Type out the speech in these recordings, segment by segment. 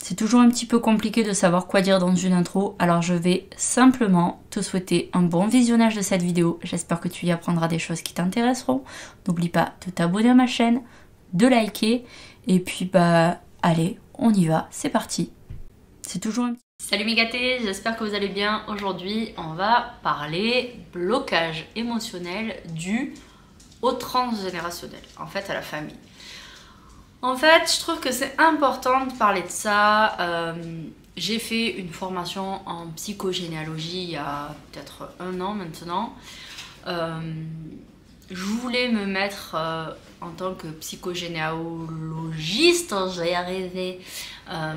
C'est toujours un petit peu compliqué de savoir quoi dire dans une intro, alors je vais simplement te souhaiter un bon visionnage de cette vidéo. J'espère que tu y apprendras des choses qui t'intéresseront. N'oublie pas de t'abonner à ma chaîne, de liker, et puis allez, on y va, c'est parti. C'est toujours un petit... Salut mes gâtés, j'espère que vous allez bien. Aujourd'hui, on va parler blocage émotionnel dû au transgénérationnel, en fait à la famille. En fait, je trouve que c'est important de parler de ça. J'ai fait une formation en psychogénéalogie il y a peut-être 1 an maintenant. Je voulais me mettre en tant que psychogénéalogiste, je vais y arriver, à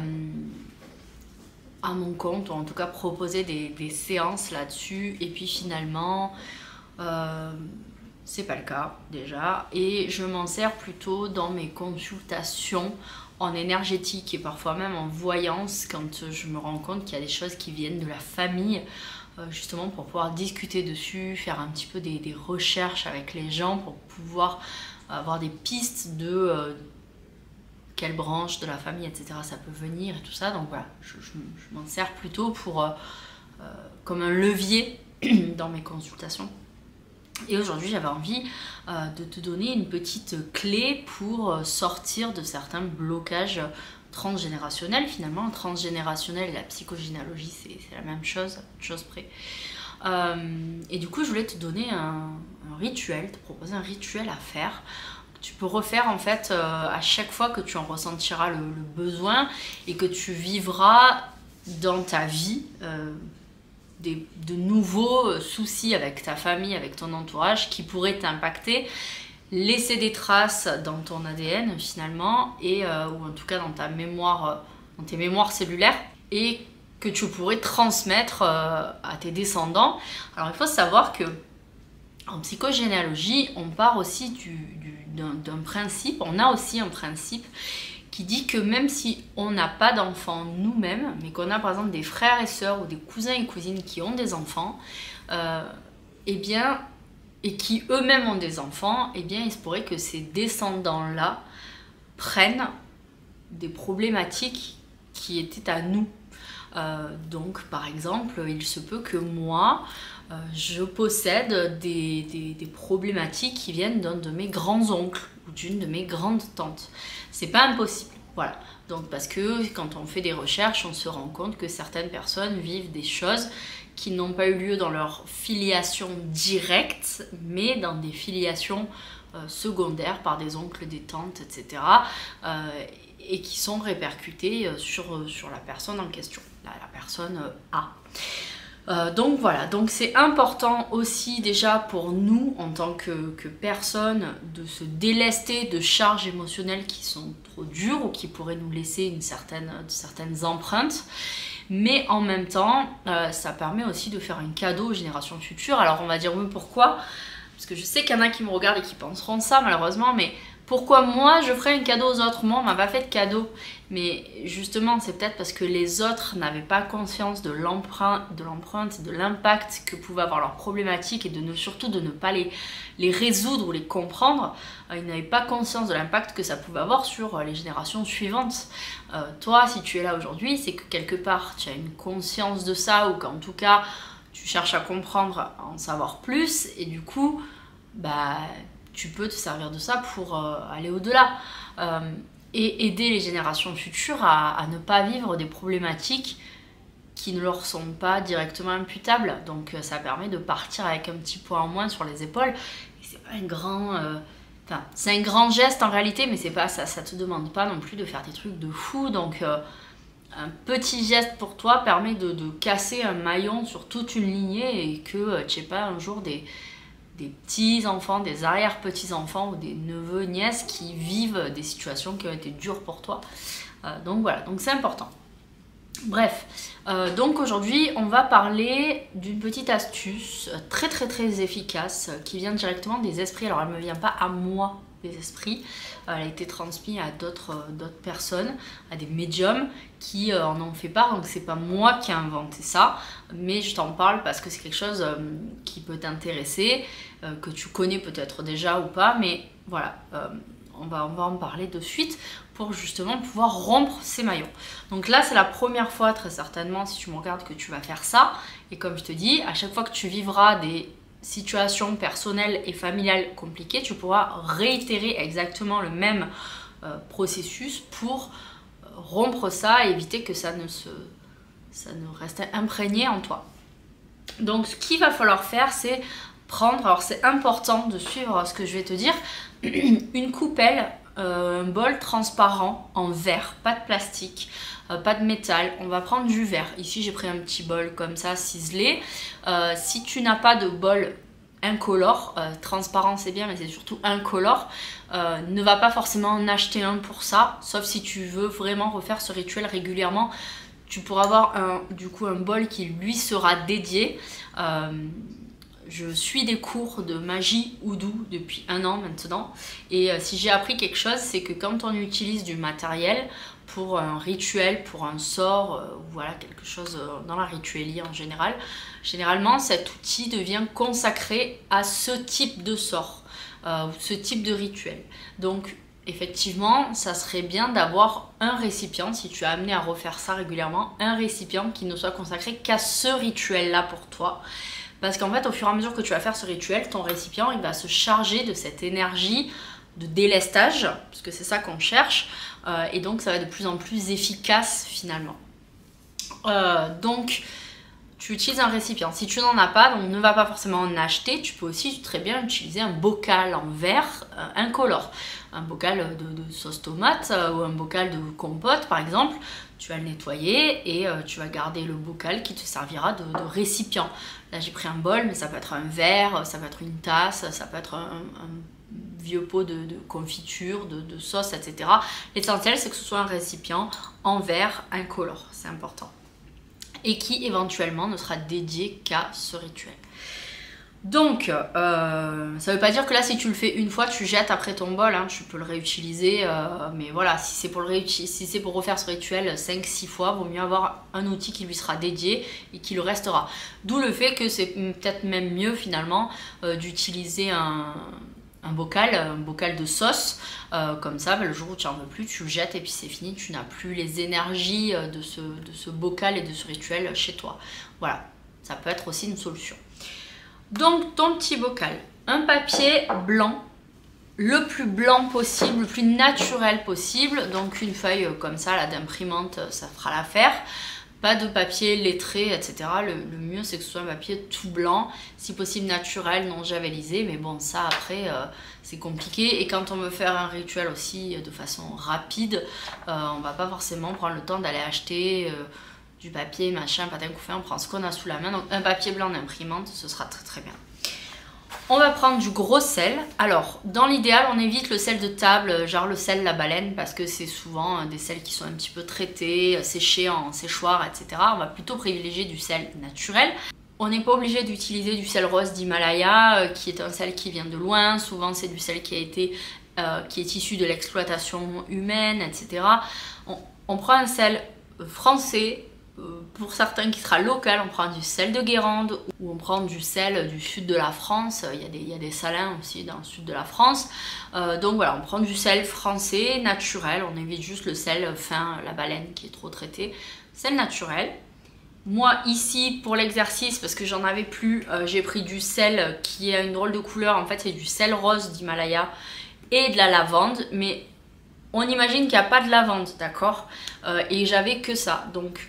mon compte, ou en tout cas proposer des séances là-dessus. Et puis finalement... c'est pas le cas déjà, et je m'en sers plutôt dans mes consultations en énergétique et parfois même en voyance quand je me rends compte qu'il y a des choses qui viennent de la famille, justement pour pouvoir discuter dessus, faire un petit peu des recherches avec les gens pour pouvoir avoir des pistes de quelle branche de la famille, etc. ça peut venir et tout ça. Donc voilà, je m'en sers plutôt pour comme un levier dans mes consultations. Et aujourd'hui, j'avais envie de te donner une petite clé pour sortir de certains blocages transgénérationnels. Finalement, transgénérationnel et la psychogénéalogie, c'est la même chose près. Et du coup, je voulais te donner un rituel, te proposer un rituel à faire. Tu peux refaire en fait à chaque fois que tu en ressentiras le besoin et que tu vivras dans ta vie de nouveaux soucis avec ta famille, avec ton entourage qui pourraient t'impacter, laisser des traces dans ton ADN finalement, et ou en tout cas dans ta mémoire, dans tes mémoires cellulaires, et que tu pourrais transmettre à tes descendants. Alors il faut savoir que en psychogénéalogie, on part aussi d'un principe, on a aussi un principe qui dit que même si on n'a pas d'enfants nous-mêmes, mais qu'on a par exemple des frères et sœurs ou des cousins et cousines qui ont des enfants, et qui eux-mêmes ont des enfants, eh bien il se pourrait que ces descendants-là prennent des problématiques qui étaient à nous. Donc par exemple, il se peut que moi, je possède des problématiques qui viennent d'un de mes grands-oncles ou d'une de mes grandes tantes. C'est pas impossible, voilà. Donc parce que quand on fait des recherches, on se rend compte que certaines personnes vivent des choses qui n'ont pas eu lieu dans leur filiation directe, mais dans des filiations secondaires par des oncles, des tantes, etc. Et qui sont répercutées sur la personne en question, la personne A. Donc voilà, donc c'est important aussi déjà pour nous en tant que personnes de se délester de charges émotionnelles qui sont trop dures ou qui pourraient nous laisser certaines empreintes, mais en même temps ça permet aussi de faire un cadeau aux générations futures. Alors on va dire oui, pourquoi? Parce que je sais qu'il y en a qui me regardent et qui penseront ça malheureusement, mais pourquoi moi je ferais un cadeau aux autres? Moi on m'a pas fait de cadeau. Mais justement c'est peut-être parce que les autres n'avaient pas conscience de l'empreinte, de l'impact que pouvaient avoir leurs problématiques, et surtout de ne pas les résoudre ou les comprendre. Ils n'avaient pas conscience de l'impact que ça pouvait avoir sur les générations suivantes. Toi, si tu es là aujourd'hui, c'est que quelque part tu as une conscience de ça, ou qu'en tout cas tu cherches à comprendre, à en savoir plus, et du coup tu peux te servir de ça pour aller au-delà et aider les générations futures à ne pas vivre des problématiques qui ne leur sont pas directement imputables. Donc ça permet de partir avec un petit poids en moins sur les épaules. Et c'est pas un grand... c'est un grand geste en réalité, mais c'est pas ça te demande pas non plus de faire des trucs de fou. Donc un petit geste pour toi permet de casser un maillon sur toute une lignée, et que tu sais pas un jour des petits-enfants, des arrière-petits-enfants ou des neveux, nièces qui vivent des situations qui ont été dures pour toi. Donc voilà, donc c'est important. Bref, donc aujourd'hui on va parler d'une petite astuce très efficace qui vient directement des esprits. Alors elle ne me vient pas à moi des esprits, elle a été transmise à d'autres personnes, à des médiums qui en ont fait part. Donc c'est pas moi qui ai inventé ça, mais je t'en parle parce que c'est quelque chose qui peut t'intéresser, que tu connais peut-être déjà ou pas, mais voilà, on va en parler de suite pour justement pouvoir rompre ces maillons. Donc là, c'est la première fois très certainement, si tu me regardes, que tu vas faire ça. Et comme je te dis, à chaque fois que tu vivras des situations personnelles et familiales compliquées, tu pourras réitérer exactement le même processus pour rompre ça et éviter que ça ne reste imprégné en toi. Donc ce qu'il va falloir faire, c'est prendre, alors c'est important de suivre ce que je vais te dire, une coupelle, un bol transparent en verre, pas de plastique, pas de métal. On va prendre du verre. Ici j'ai pris un petit bol comme ça ciselé. Si tu n'as pas de bol incolore, transparent c'est bien mais c'est surtout incolore, ne va pas forcément en acheter un pour ça, sauf si tu veux vraiment refaire ce rituel régulièrement. Tu pourras avoir du coup un bol qui lui sera dédié. Je suis des cours de magie Oudou depuis 1 an maintenant, et si j'ai appris quelque chose, c'est que quand on utilise du matériel pour un rituel, pour un sort, voilà, quelque chose dans la rituelie en général, généralement cet outil devient consacré à ce type de sort, ce type de rituel. Donc effectivement, ça serait bien d'avoir un récipient, si tu es amené à refaire ça régulièrement, un récipient qui ne soit consacré qu'à ce rituel-là pour toi. Parce qu'en fait, au fur et à mesure que tu vas faire ce rituel, ton récipient, il va se charger de cette énergie de délestage, parce que c'est ça qu'on cherche, et donc ça va être de plus en plus efficace finalement. Donc, tu utilises un récipient. Si tu n'en as pas, donc ne va pas forcément en acheter, tu peux aussi très bien utiliser un bocal en verre incolore. Un bocal de sauce tomate ou un bocal de compote par exemple. Tu vas le nettoyer et tu vas garder le bocal qui te servira de récipient. Là j'ai pris un bol, mais ça peut être un verre, ça peut être une tasse, ça peut être un vieux pot de confiture, de sauce, etc. L'essentiel c'est que ce soit un récipient en verre incolore, c'est important. Et qui éventuellement ne sera dédié qu'à ce rituel. Donc, ça ne veut pas dire que là, si tu le fais une fois, tu jettes après ton bol, hein, tu peux le réutiliser, mais voilà, si c'est pour refaire ce rituel 5-6 fois, vaut mieux avoir un outil qui lui sera dédié et qui le restera. D'où le fait que c'est peut-être même mieux finalement d'utiliser un bocal de sauce, comme ça, le jour où tu n'en veux plus, tu le jettes et puis c'est fini, tu n'as plus les énergies de ce bocal et de ce rituel chez toi. Voilà, ça peut être aussi une solution. Donc ton petit bocal, un papier blanc, le plus blanc possible, le plus naturel possible, donc une feuille comme ça là d'imprimante, ça fera l'affaire. Pas de papier lettré, etc. Le mieux c'est que ce soit un papier tout blanc, si possible naturel, non javelisé, mais bon ça après c'est compliqué. Et quand on veut faire un rituel aussi de façon rapide, on va pas forcément prendre le temps d'aller acheter du papier, machin, patin couffin, on prend ce qu'on a sous la main. Donc un papier blanc d'imprimante, ce sera très très bien. On va prendre du gros sel. Alors, dans l'idéal, on évite le sel de table, genre le sel la baleine, parce que c'est souvent des sels qui sont un petit peu traités, séchés en séchoir, etc. On va plutôt privilégier du sel naturel. On n'est pas obligé d'utiliser du sel rose d'Himalaya, qui est un sel qui vient de loin. Souvent, c'est du sel qui est issu de l'exploitation humaine, etc. On prend un sel français. Pour certains qui sera local, on prend du sel de Guérande ou on prend du sel du sud de la France. Il y a des salins aussi dans le sud de la France. Donc voilà, on prend du sel français, naturel. On évite juste le sel fin, la baleine qui est trop traité. Sel naturel. Moi ici, pour l'exercice, parce que j'en avais plus, j'ai pris du sel qui a une drôle de couleur. En fait, c'est du sel rose d'Himalaya et de la lavande. Mais on imagine qu'il n'y a pas de lavande, d'accord, et j'avais que ça. Donc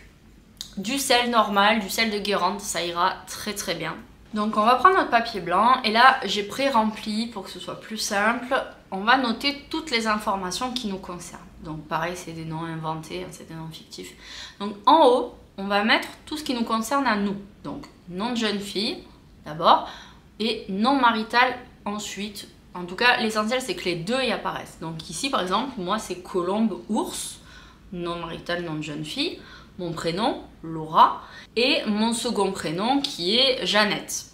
du sel normal, du sel de Guérande, ça ira très très bien. Donc on va prendre notre papier blanc et là j'ai pré-rempli pour que ce soit plus simple. On va noter toutes les informations qui nous concernent. Donc pareil, c'est des noms inventés, c'est des noms fictifs. Donc en haut, on va mettre tout ce qui nous concerne à nous. Donc nom de jeune fille d'abord et nom marital ensuite. En tout cas, l'essentiel c'est que les deux y apparaissent. Donc ici par exemple, moi c'est Colombe Ours, nom marital, nom de jeune fille. Mon prénom, Laura, et mon second prénom qui est Jeannette.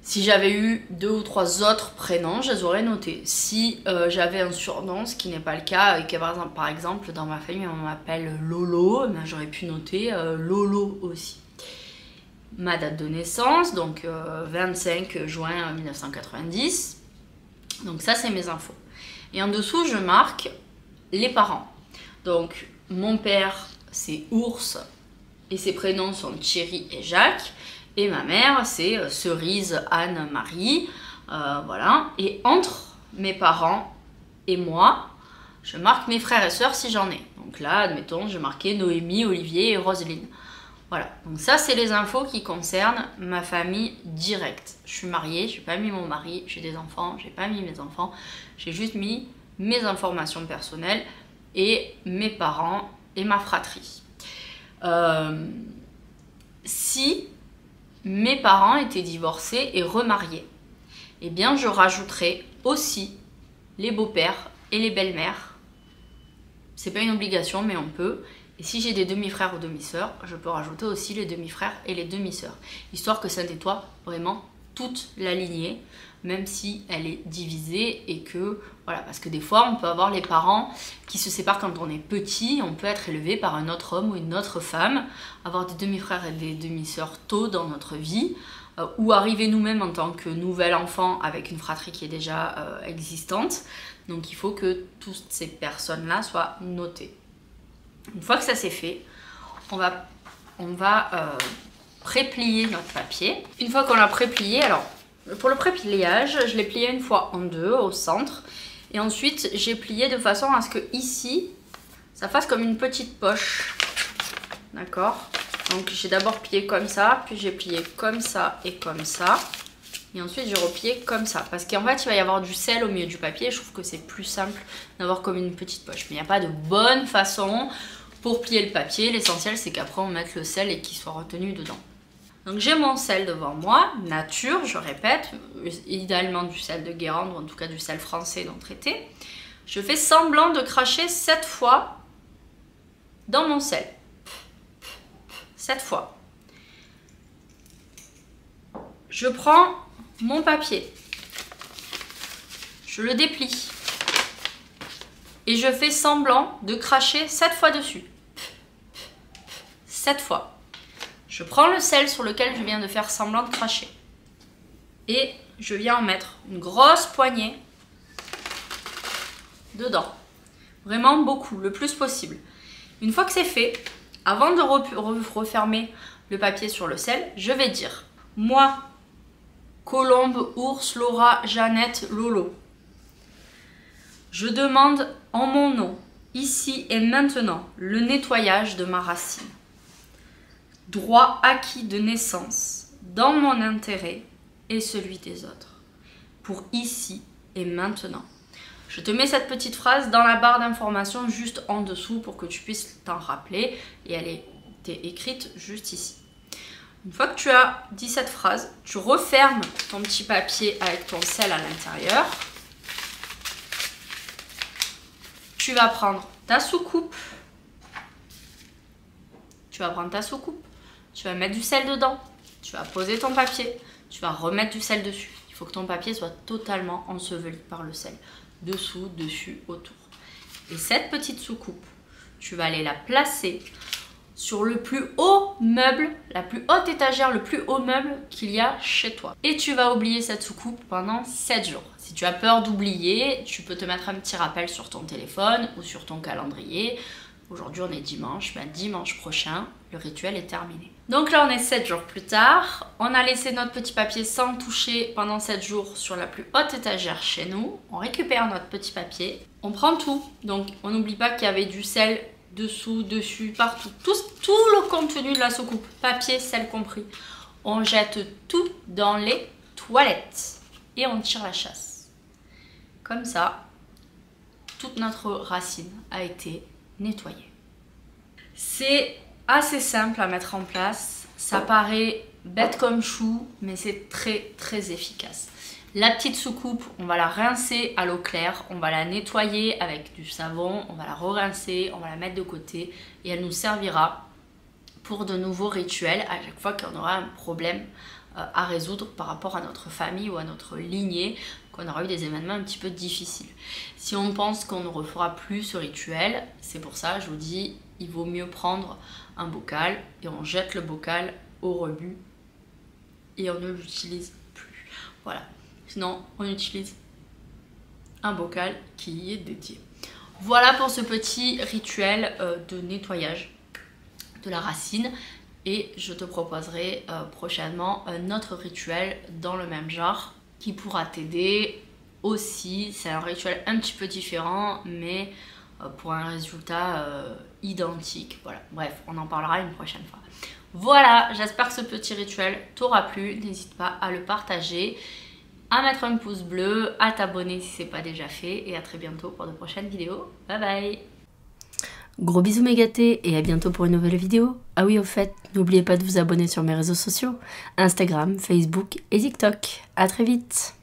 Si j'avais eu 2 ou 3 autres prénoms, je les aurais notés. Si j'avais un surnom, ce qui n'est pas le cas, et que par exemple dans ma famille on m'appelle Lolo, ben, j'aurais pu noter Lolo aussi. Ma date de naissance, donc 25 juin 1990. Donc ça c'est mes infos. Et en dessous je marque les parents. Donc mon père c'est Ours et ses prénoms sont Thierry et Jacques. Et ma mère c'est Cerise, Anne, Marie. Voilà. Et entre mes parents et moi, je marque mes frères et sœurs si j'en ai. Donc là, admettons, j'ai marqué Noémie, Olivier et Roselyne. Voilà, donc ça c'est les infos qui concernent ma famille directe. Je suis mariée, je n'ai pas mis mon mari, j'ai des enfants, j'ai pas mis mes enfants, j'ai juste mis mes informations personnelles et mes parents et ma fratrie. Si mes parents étaient divorcés et remariés, eh bien je rajouterais aussi les beaux-pères et les belles-mères. C'est pas une obligation mais on peut. Et si j'ai des demi-frères ou demi-sœurs, je peux rajouter aussi les demi-frères et les demi-sœurs. Histoire que ça nettoie vraiment toute la lignée, même si elle est divisée et que, voilà, parce que des fois on peut avoir les parents qui se séparent quand on est petit, on peut être élevé par un autre homme ou une autre femme, avoir des demi-frères et des demi-sœurs tôt dans notre vie, ou arriver nous-mêmes en tant que nouvel enfant avec une fratrie qui est déjà existante. Donc il faut que toutes ces personnes-là soient notées. Une fois que ça c'est fait, on va préplier notre papier. Une fois qu'on l'a préplié, alors pour le prépliage, je l'ai plié une fois en deux au centre. Et ensuite, j'ai plié de façon à ce que ici, ça fasse comme une petite poche. D'accord? Donc j'ai d'abord plié comme ça, puis j'ai plié comme ça et comme ça. Et ensuite j'ai replié comme ça. Parce qu'en fait il va y avoir du sel au milieu du papier. Je trouve que c'est plus simple d'avoir comme une petite poche. Mais il n'y a pas de bonne façon pour plier le papier. L'essentiel c'est qu'après on mette le sel et qu'il soit retenu dedans. Donc j'ai mon sel devant moi, nature, je répète, idéalement du sel de Guérande ou en tout cas du sel français non traité. Je fais semblant de cracher 7 fois dans mon sel. 7 fois. Je prends mon papier, je le déplie et je fais semblant de cracher 7 fois dessus. 7 fois. Je prends le sel sur lequel je viens de faire semblant de cracher et je viens en mettre une grosse poignée dedans. Vraiment beaucoup, le plus possible. Une fois que c'est fait, avant de refermer le papier sur le sel, je vais dire moi, Colombe, Ours, Laura, Jeannette, Lolo. Je demande en mon nom, ici et maintenant, le nettoyage de ma racine. Droit acquis de naissance, dans mon intérêt et celui des autres. Pour ici et maintenant. Je te mets cette petite phrase dans la barre d'informations juste en dessous pour que tu puisses t'en rappeler. Et elle est écrite juste ici. Une fois que tu as dit cette phrase, tu refermes ton petit papier avec ton sel à l'intérieur. Tu vas prendre ta soucoupe. Tu vas mettre du sel dedans. Tu vas poser ton papier. Tu vas remettre du sel dessus. Il faut que ton papier soit totalement enseveli par le sel. Dessous, dessus, autour. Et cette petite soucoupe, tu vas aller la placer sur le plus haut meuble, la plus haute étagère, le plus haut meuble qu'il y a chez toi. Et tu vas oublier cette soucoupe pendant 7 jours. Si tu as peur d'oublier, tu peux te mettre un petit rappel sur ton téléphone ou sur ton calendrier. Aujourd'hui on est dimanche, ben dimanche prochain, le rituel est terminé. Donc là on est 7 jours plus tard, on a laissé notre petit papier sans toucher pendant 7 jours sur la plus haute étagère chez nous. On récupère notre petit papier, on prend tout, donc on n'oublie pas qu'il y avait du sel dessous, dessus, partout, tout le contenu de la soucoupe, papier, sel compris. On jette tout dans les toilettes et on tire la chasse. Comme ça, toute notre racine a été nettoyée. C'est assez simple à mettre en place, ça paraît bête comme chou, mais c'est très très efficace. La petite soucoupe, on va la rincer à l'eau claire, on va la nettoyer avec du savon, on va la re-rincer, on va la mettre de côté et elle nous servira pour de nouveaux rituels à chaque fois qu'on aura un problème à résoudre par rapport à notre famille ou à notre lignée, qu'on aura eu des événements un petit peu difficiles. Si on pense qu'on ne refera plus ce rituel, c'est pour ça, je vous dis, il vaut mieux prendre un bocal et on jette le bocal au rebut et on ne l'utilise plus. Voilà. Sinon, on utilise un bocal qui y est dédié. Voilà pour ce petit rituel de nettoyage de la racine. Et je te proposerai prochainement un autre rituel dans le même genre qui pourra t'aider aussi. C'est un rituel un petit peu différent, mais pour un résultat identique. Voilà, bref, on en parlera une prochaine fois. Voilà, j'espère que ce petit rituel t'aura plu. N'hésite pas à le partager, à mettre un pouce bleu, à t'abonner si ce n'est pas déjà fait. Et à très bientôt pour de prochaines vidéos. Bye bye! Gros bisous mes gâtés et à bientôt pour une nouvelle vidéo. Ah oui, au fait, n'oubliez pas de vous abonner sur mes réseaux sociaux, Instagram, Facebook et TikTok. À très vite!